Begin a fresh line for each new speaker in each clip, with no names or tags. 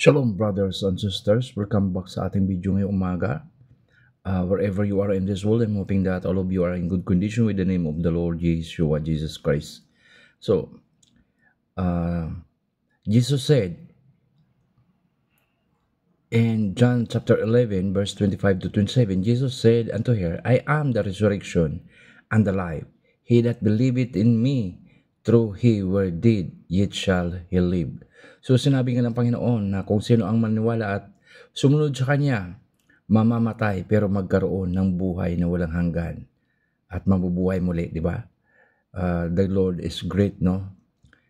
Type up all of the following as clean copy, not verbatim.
Shalom brothers and sisters, welcome back sa ating video ngayong umaga. Wherever you are in this world, I'm hoping that all of you are in good condition with the name of the Lord Yeshua, Jesus Christ. So, Jesus said in John chapter 11 verse 25 to 27, Jesus said unto her, I am the resurrection and the life. He that believeth in me, though he were dead, yet shall he live. So sinabi nga ng Panginoon na kung sino ang maniwala at sumunod sa Kanya, mamamatay pero magkaroon ng buhay na walang hanggan at mabubuhay muli, di ba? The Lord is great, no?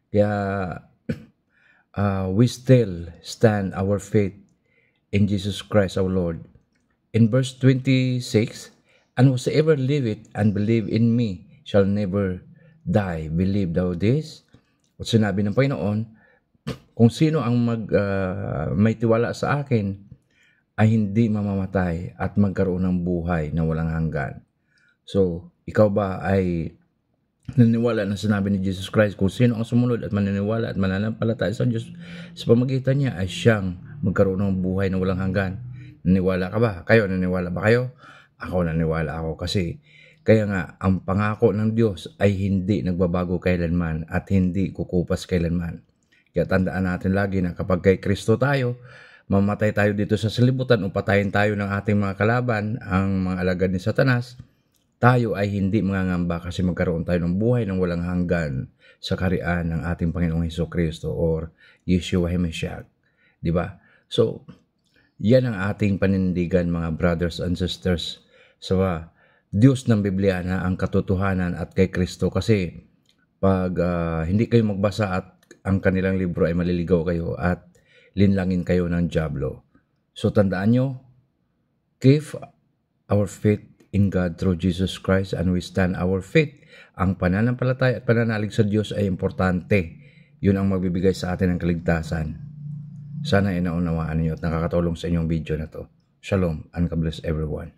Kaya we still stand our faith in Jesus Christ our Lord. In verse 26, and whosoever liveth and believe in me shall never die. Believe thou this? At sinabi ng Panginoon, kung sino ang may tiwala sa akin ay hindi mamamatay at magkaroon ng buhay na walang hanggan. So, ikaw ba ay naniniwala na sinabi ni Jesus Christ, kung sino ang sumunod at maniniwala at mananampalataya sa Diyos sa pamagitan niya ay siyang magkaroon ng buhay na walang hanggan? Naniwala ka ba? Kayo, naniwala ba kayo? Ako, naniwala ako kasi kaya nga, ang pangako ng Diyos ay hindi nagbabago kailanman at hindi kukupas kailanman. Kaya tandaan natin lagi na kapag kay Kristo tayo, mamatay tayo dito sa salibutan o patayin tayo ng ating mga kalaban, ang mga alagad ni Satanas, tayo ay hindi mangangamba kasi magkaroon tayo ng buhay ng walang hanggan sa kaharian ng ating Panginoong Hesukristo or Yeshua HaMashiach. Diba? So, yan ang ating panindigan mga brothers and sisters sa Diyos ng Biblia na ang katotohanan at kay Kristo, kasi pag hindi kayo magbasa at ang kanilang libro ay maliligaw kayo at linlangin kayo ng dyablo. So tandaan nyo, keep our faith in God through Jesus Christ and we stand our faith. Ang pananampalataya at pananalig sa Diyos ay importante. Yun ang magbibigay sa atin ng kaligtasan. Sana inaunawaan niyo at nakakatulong sa inyong video na to. Shalom and God bless everyone.